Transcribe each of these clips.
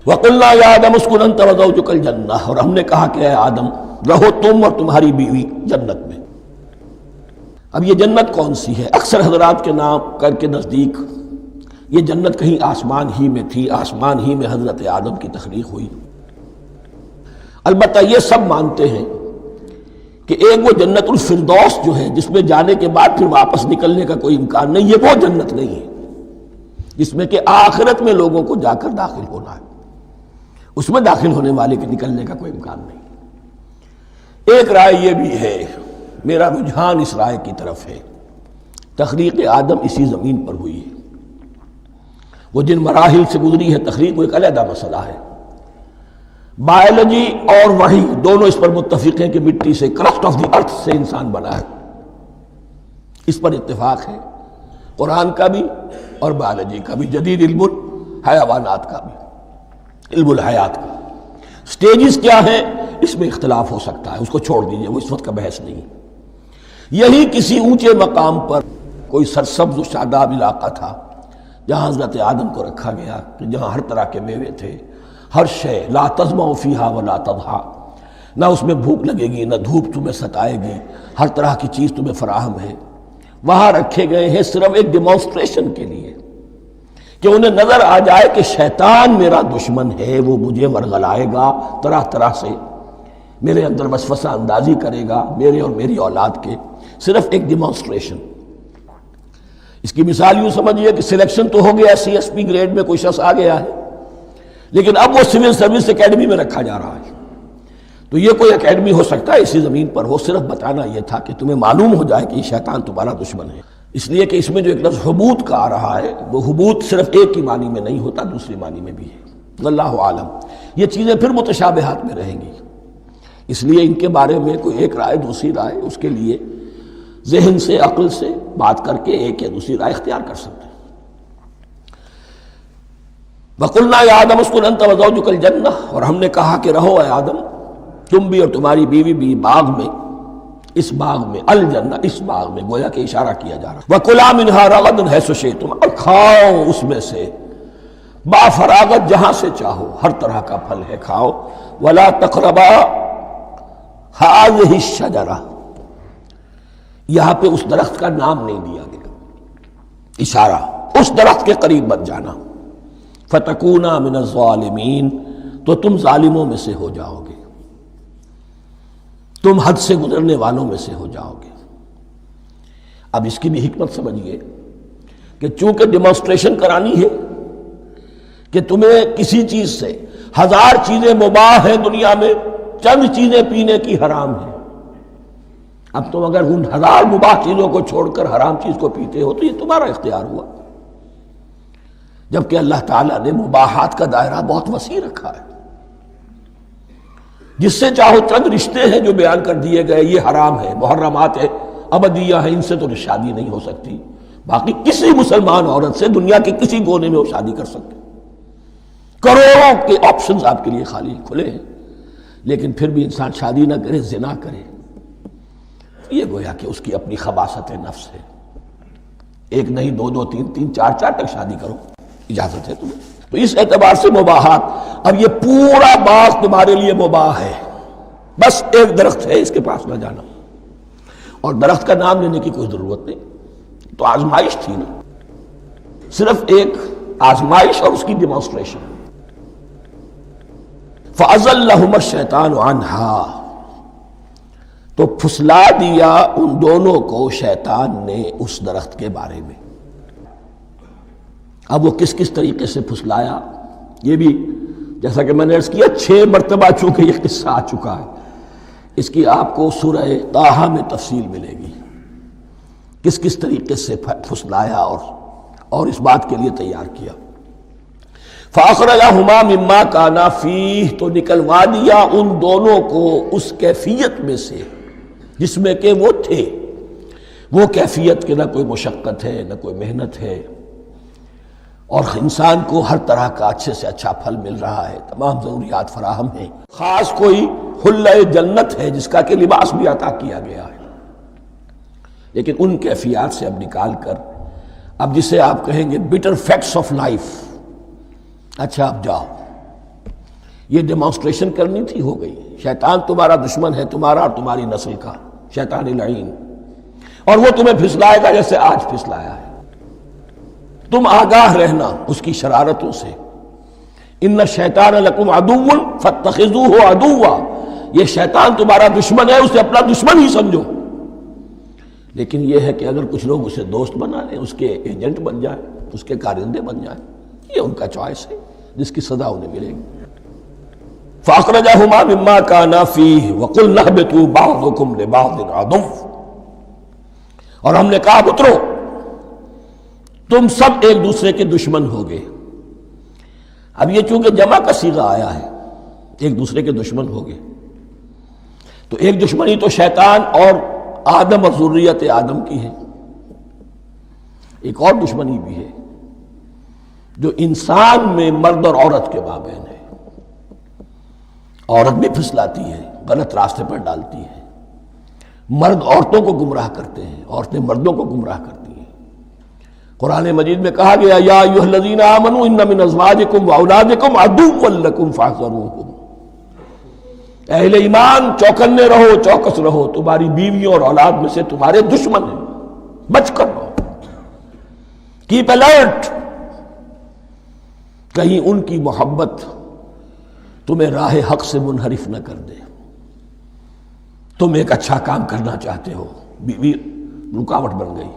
وَقُلْنَا يَا آدَمُ اسْكُنْ أَنْتَ وَزَوْجُكَ الْجَنَّةَ، اور ہم نے کہا کہ اے آدم رہو تم اور تمہاری بیوی جنت میں۔ اب یہ جنت کون سی ہے؟ اکثر حضرات کے نام کر کے نزدیک یہ جنت کہیں آسمان ہی میں تھی، آسمان ہی میں حضرت آدم کی تخلیق ہوئی۔ البتہ یہ سب مانتے ہیں کہ ایک وہ جنت الفردوس جو ہے جس میں جانے کے بعد پھر واپس نکلنے کا کوئی امکان نہیں، یہ وہ جنت نہیں ہے جس میں کہ آخرت میں لوگوں کو جا کر داخل ہونا ہے، اس میں داخل ہونے والے کے نکلنے کا کوئی امکان نہیں۔ ایک رائے یہ بھی ہے، میرا رجحان اس رائے کی طرف ہے، تخلیق آدم اسی زمین پر ہوئی ہے۔ وہ جن مراحل سے گزری ہے تخلیق وہ ایک علیحدہ مسئلہ ہے۔ بائیولوجی اور وحی دونوں اس پر متفق ہیں کہ مٹی سے، کرسٹ آف دی ارتھ سے انسان بنا ہے، اس پر اتفاق ہے، قرآن کا بھی اور بائیولوجی کا بھی، جدید علم الحیوانات کا بھی، علم الحیات کا۔ سٹیجز کیا ہیں اس میں اختلاف ہو سکتا ہے، اس کو چھوڑ دیجئے، وہ اس وقت کا بحث نہیں۔ یہی کسی اونچے مقام پر کوئی سرسبز و شاداب علاقہ تھا جہاں حضرت آدم کو رکھا گیا، کہ جہاں ہر طرح کے میوے تھے، ہر شے، لا تظمأ فیہا ولا تضحیٰ، نہ اس میں بھوک لگے گی، نہ دھوپ تمہیں ستائے گی، ہر طرح کی چیز تمہیں فراہم ہے۔ وہاں رکھے گئے ہیں صرف ایک ڈیمانسٹریشن کے لیے، کہ انہیں نظر آ جائے کہ شیطان میرا دشمن ہے، وہ مجھے ورغلائے گا، طرح طرح سے میرے اندر وسوسہ اندازی کرے گا، میرے اور میری اولاد کے، صرف ایک ڈیمانسٹریشن۔ اس کی مثال یوں سمجھیے کہ سلیکشن تو ہو گیا، سی ایس پی گریڈ میں کوئی شخص آ گیا ہے، لیکن اب وہ سول سروس اکیڈمی میں رکھا جا رہا ہے۔ تو یہ کوئی اکیڈمی ہو سکتا ہے اسی زمین پر ہو، صرف بتانا یہ تھا کہ تمہیں معلوم ہو جائے کہ یہ شیطان تمہارا دشمن ہے۔ اس لیے کہ اس میں جو ایک لفظ حبوط کا آ رہا ہے، وہ حبوط صرف ایک ہی معنی میں نہیں ہوتا، دوسری معنی میں بھی ہے۔ واللہ عالم، یہ چیزیں پھر متشابہات میں رہیں گی، اس لیے ان کے بارے میں کوئی ایک رائے دوسری رائے، اس کے لیے ذہن سے، عقل سے بات کر کے ایک یا دوسری رائے اختیار کر سکتے ہیں۔ وَقُلْنَا يَا آدَمُ اسْكُنْ أَنْتَ وَزَوْجُكَ الْجَنَّةَ، اور ہم نے کہا کہ رہو اے آدم تم بھی اور تمہاری بیوی بھی باغ میں، اس باغ میں، الجنہ اس باغ میں، گویا کہ اشارہ کیا جا رہا ہے۔ وَكُلَا مِنْهَا رَغَدًا حَيْثُ شِئْتُمْ، اور کھاؤ اس میں سے با فراغت جہاں سے چاہو، ہر طرح کا پھل ہے کھاؤ۔ وَلَا تَقْرَبَا هَٰذِهِ الشَّجَرَةَ، یہاں پہ اس درخت کا نام نہیں دیا گیا، اشارہ اس درخت کے قریب مت جانا۔ فَتَكُونَا مِنَ الظَّالِمِينَ، تو تم ظالموں میں سے ہو جاؤ گے، تم حد سے گزرنے والوں میں سے ہو جاؤ گے۔ اب اس کی بھی حکمت سمجھیے کہ چونکہ ڈیمانسٹریشن کرانی ہے کہ تمہیں کسی چیز سے، ہزار چیزیں مباح ہیں دنیا میں، چند چیزیں پینے کی حرام ہیں، اب تم اگر ان ہزار مباح چیزوں کو چھوڑ کر حرام چیز کو پیتے ہو تو یہ تمہارا اختیار ہوا، جبکہ اللہ تعالیٰ نے مباحات کا دائرہ بہت وسیع رکھا ہے۔ جس سے چاہو چند رشتے ہیں جو بیان کر دیے گئے، یہ حرام ہے، محرمات ہے، ابدیہ ہے، ان سے تو شادی نہیں ہو سکتی، باقی کسی مسلمان عورت سے دنیا کے کسی کونے میں وہ شادی کر سکتے، کروڑوں کے آپشنز آپ کے لیے خالی کھلے ہیں، لیکن پھر بھی انسان شادی نہ کرے، زنا کرے، یہ گویا کہ اس کی اپنی خباثت نفس ہے۔ ایک نہیں، دو دو، تین تین، چار چار تک شادی کرو، اجازت ہے تمہیں۔ تو اس اعتبار سے مباحات، اب یہ پورا باغ تمہارے لیے مباح ہے، بس ایک درخت ہے اس کے پاس نہ جانا، اور درخت کا نام لینے کی کوئی ضرورت نہیں، تو آزمائش تھی نا، صرف ایک آزمائش اور اس کی ڈیمانسٹریشن۔ فَأَزَلَّهُمَا الشَّيْطَانُ عَنْهَا، تو پھسلا دیا ان دونوں کو شیطان نے اس درخت کے بارے میں۔ اب وہ کس کس طریقے سے پھسلایا، یہ بھی جیسا کہ میں نے عرض کیا 6 مرتبہ چونکہ یہ قصہ آ چکا ہے، اس کی آپ کو سورہ طٰہٰ میں تفصیل ملے گی، کس کس طریقے سے پھسلایا اور اس بات کے لیے تیار کیا۔ فَأَخْرَجَهُمَا مِمَّا كَانَا فِيهِ، تو نکلوا دیا ان دونوں کو اس کیفیت میں سے جس میں کہ وہ تھے، وہ کیفیت کہ نہ کوئی مشقت ہے، نہ کوئی محنت ہے، اور انسان کو ہر طرح کا اچھے سے اچھا پھل مل رہا ہے، تمام ضروریات فراہم ہیں، خاص کوئی حلہ جنت ہے جس کا کہ لباس بھی عطا کیا گیا ہے، لیکن ان کیفیات سے اب نکال کر، اب جسے آپ کہیں گے bitter facts of life، اچھا اب جاؤ یہ ڈیمانسٹریشن کرنی تھی، ہو گئی۔ شیطان تمہارا دشمن ہے، تمہارا اور تمہاری نسل کا، شیطان لعین، اور وہ تمہیں پھسلائے گا جیسے آج پھسلایا ہے۔ تم آگاہ رہنا اس کی شرارتوں سے۔ ان الشیطان لکم عدو فاتخذوہ عدوا، یہ شیطان تمہارا دشمن ہے، اسے اپنا دشمن ہی سمجھو۔ لیکن یہ ہے کہ اگر کچھ لوگ اسے دوست بنا لیں، اس کے ایجنٹ بن جائیں، اس کے کارندے بن جائیں، یہ ان کا چوائس ہے جس کی سزا انہیں ملے گی۔ فَأَخْرَجَهُمَا مِمَّا كَانَا فِيهِ وَقُلْنَا اهْبِطُوا بَعْضُكُمْ لِبَعْضٍ عَدُوٌّ، اور ہم نے کہا اترو، تم سب ایک دوسرے کے دشمن ہوگے۔ اب یہ چونکہ جمع کا صیغہ آیا ہے، ایک دوسرے کے دشمن ہوگے، تو ایک دشمنی تو شیطان اور آدم اور ذریت آدم کی ہے، ایک اور دشمنی بھی ہے جو انسان میں مرد اور عورت کے مابین ہے۔ عورت بھی پھسلاتی ہے، غلط راستے پر ڈالتی ہے، مرد عورتوں کو گمراہ کرتے ہیں، عورتیں مردوں کو گمراہ کرتی ہیں۔ قرآن مجید میں کہا گیا یا ایھا الذین آمنوا ان من ازواجکم واولادکم عدوا لکم فاحذروہم، اہل ایمان چوکنے رہو، چوکس رہو، تمہاری بیویوں اور اولاد میں سے تمہارے دشمن ہیں، بچ کر رہو، کیپ الرٹ، کہیں ان کی محبت تمہیں راہ حق سے منحرف نہ کر دے۔ تم ایک اچھا کام کرنا چاہتے ہو، بیوی رکاوٹ بن گئی،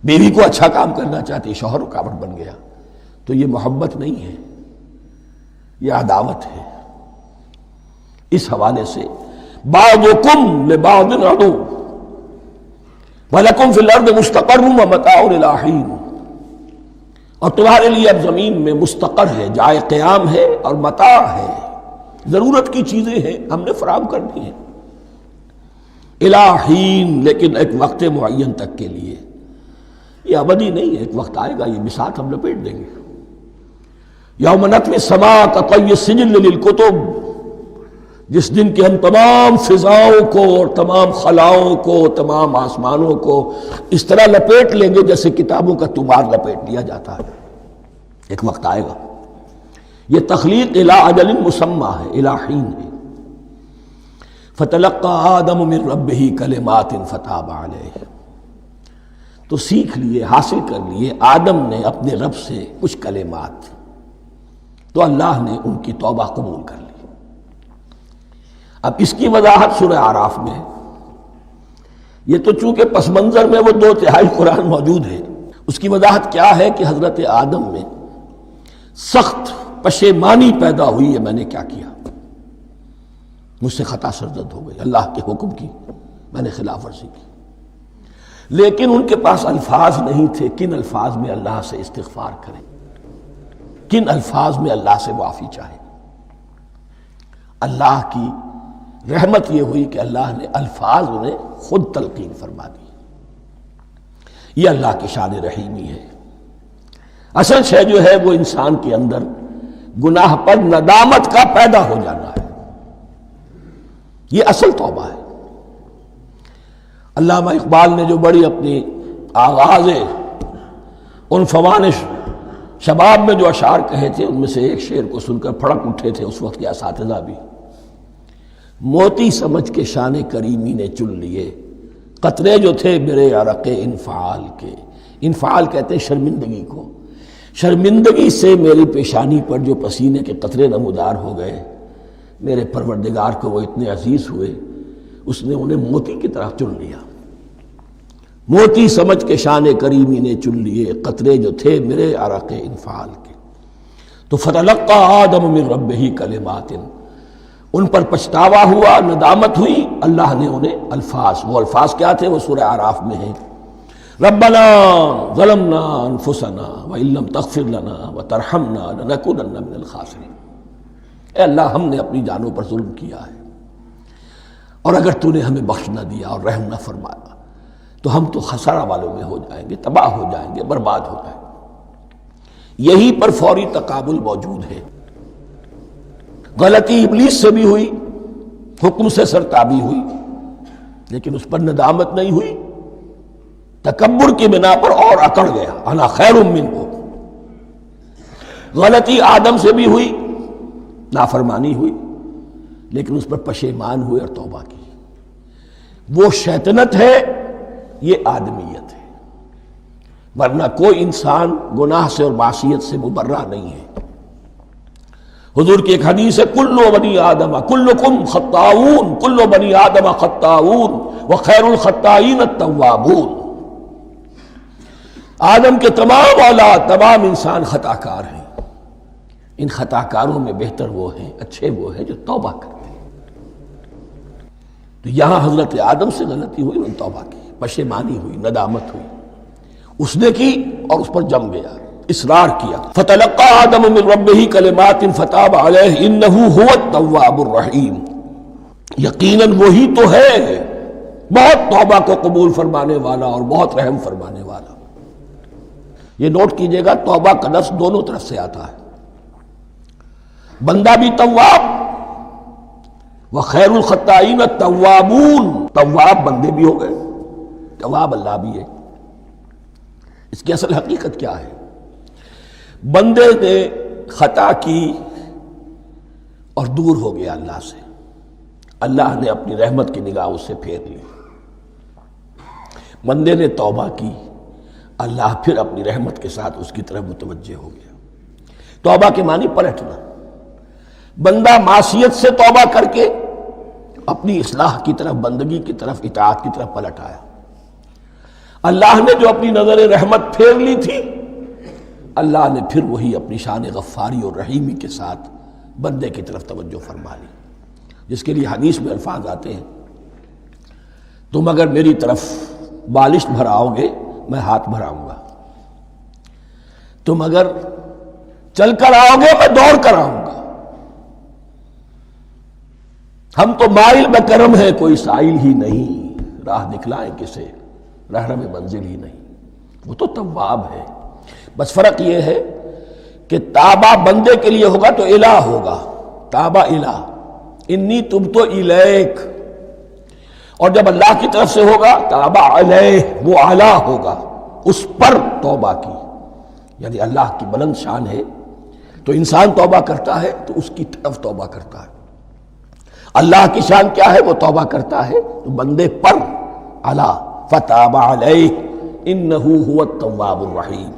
بیوی کو اچھا کام کرنا چاہتی، شوہر رکاوٹ بن گیا، تو یہ محبت نہیں ہے، یہ عداوت ہے۔ اس حوالے سے بعضکم لبعض عدو ولکم فی الارض مستقر ومتاع الی حین، اور تمہارے لیے اب زمین میں مستقر ہے، جائے قیام ہے، اور متاع ہے، ضرورت کی چیزیں ہیں، ہم نے فراہم کر دی ہیں، الی حین، لیکن ایک وقت معین تک کے لیے، یہ ابدی نہیں ہے، ایک وقت آئے گا یہ بساط ہم لپیٹ دیں گے۔ یوم نطوی السماء کطی السجل للکتب، جس دن کہ ہم تمام فضاؤں کو اور تمام خلاؤں کو، تمام آسمانوں کو اس طرح لپیٹ لیں گے جیسے کتابوں کا طومار لپیٹ لیا جاتا ہے۔ ایک وقت آئے گا، یہ تخلیق الی اجل مسمى ہے، الی حین ہے۔ فتلقى آدم من ربہ کلمات فتاب علیہ، تو سیکھ لیے، حاصل کر لیے آدم نے اپنے رب سے کچھ کلمات، تو اللہ نے ان کی توبہ قبول کر لی۔ اب اس کی وضاحت سورہ اعراف میں ہے، یہ تو چونکہ پس منظر میں وہ 2/3 قرآن موجود ہے، اس کی وضاحت کیا ہے کہ حضرت آدم میں سخت پشیمانی پیدا ہوئی ہے، میں نے کیا کیا، مجھ سے خطا سرزد ہو گئی، اللہ کے حکم کی میں نے خلاف ورزی کی، لیکن ان کے پاس الفاظ نہیں تھے کن الفاظ میں اللہ سے استغفار کریں، کن الفاظ میں اللہ سے معافی چاہیں۔ اللہ کی رحمت یہ ہوئی کہ اللہ نے الفاظ انہیں خود تلقین فرما دی۔ یہ اللہ کی شان رحیمی ہے۔ اصل شے جو ہے وہ انسان کے اندر گناہ پر ندامت کا پیدا ہو جانا ہے، یہ اصل توبہ ہے۔ علامہ اقبال نے جو بڑی اپنی آغاز عنفوان شباب میں جو اشعار کہے تھے، ان میں سے ایک شعر کو سن کر پھڑک اٹھے تھے اس وقت کے اساتذہ بھی، موتی سمجھ کے شان کریمی نے چن لیے قطرے جو تھے میرے عرق انفعال کے۔ انفعال کہتے ہیں شرمندگی کو، شرمندگی سے میری پیشانی پر جو پسینے کے قطرے نمودار ہو گئے، میرے پروردگار کو وہ اتنے عزیز ہوئے، اس نے انہیں موتی کی طرح چن لیا۔ موتی سمجھ کے شان کریمی نے چن لیے قطرے جو تھے میرے عرق انفعال کے۔ تو فتلقى آدم من ربہ کلمات، ان پر پچھتاوا ہوا، ندامت ہوئی، اللہ نے انہیں الفاظ، وہ الفاظ کیا تھے وہ سورہ اعراف میں ہیں، ربنا ظلمنا انفسنا وان لم تغفر لنا وترحمنا لنکونن من الخاسرین، اے اللہ ہم نے اپنی جانوں پر ظلم کیا ہے، اور اگر تو نے ہمیں بخش نہ دیا اور رحم نہ فرمایا تو ہم تو خسارہ والوں میں ہو جائیں گے، تباہ ہو جائیں گے، برباد ہو جائیں گے۔ یہی پر فوری تقابل موجود ہے۔ غلطی ابلیس سے بھی ہوئی، حکم سے سرتابی ہوئی، لیکن اس پر ندامت نہیں ہوئی، تکبر کی بنا پر اور اکڑ گیا، انا خیر منہ۔ غلطی آدم سے بھی ہوئی، نافرمانی ہوئی لیکن اس پر پشیمان ہوئے اور توبہ کی. وہ شیطنت ہے، یہ آدمیت ہے، ورنہ کوئی انسان گناہ سے اور معصیت سے مبرہ نہیں ہے. حضور کی ایک حدیث ہے، کل بنی آدم کلکم خطاؤون، کل بنی آدم خطاؤون وخیر الخطائین التوابون. آدم کے تمام اولاد، تمام انسان خطا کار ہیں، ان خطا کاروں میں بہتر وہ ہیں، اچھے وہ ہیں جو توبہ کرتے ہیں. تو یہاں حضرت آدم سے غلطی ہوئی، انہوں نے توبہ کی، پشیمانی ہوئی، ندامت ہوئی، اس نے کی اور اس پر جم گیا، اصرار کیا. فتلقى آدم من ربه کلمات فتاب علیہ انہ هو التواب الرحیم. یقیناً وہی تو ہے بہت توبہ کو قبول فرمانے والا اور بہت رحم فرمانے والا. یہ نوٹ کیجئے گا، توبہ کا لفظ دونوں طرف سے آتا ہے. بندہ بھی تواب، وخیر الخطائین التوابون، تواب بندے بھی ہو گئے، تواب اللہ بھی ہے. اس کی اصل حقیقت کیا ہے؟ بندے نے خطا کی اور دور ہو گیا اللہ سے، اللہ نے اپنی رحمت کی نگاہ اس سے پھیر لی. بندے نے توبہ کی، اللہ پھر اپنی رحمت کے ساتھ اس کی طرف متوجہ ہو گیا. توبہ کے معنی پلٹنا. بندہ معصیت سے توبہ کر کے اپنی اصلاح کی طرف، بندگی کی طرف، اطاعت کی طرف پلٹ آیا. اللہ نے جو اپنی نظر رحمت پھیر لی تھی، اللہ نے پھر وہی اپنی شان غفاری اور رحیمی کے ساتھ بندے کی طرف توجہ فرما لی، جس کے لیے حدیث میں الفاظ آتے ہیں، تم اگر میری طرف بالشت بھراؤ گے میں ہاتھ بھراؤں گا، تم اگر چل کر آؤ گے میں دوڑ کر آؤں گا. ہم تو مائل بکرم ہے، کوئی سائل ہی نہیں، راہ دکھلائیں کسے، رہنم منزل ہی نہیں. وہ تو تواب ہے. بس فرق یہ ہے کہ تابہ بندے کے لیے ہوگا تو الہ ہوگا، تابہ الہ، انی تبت الیک. اور جب اللہ کی طرف سے ہوگا تابہ علیہ، وہ اعلیٰ ہوگا، اس پر توبہ کی. یعنی اللہ کی بلند شان ہے تو انسان توبہ کرتا ہے تو اس کی طرف توبہ کرتا ہے. اللہ کی شان کیا ہے؟ وہ توبہ کرتا ہے تو بندے پر اعلیٰ، فتاب علیہ انہ هو التواب الرحیم.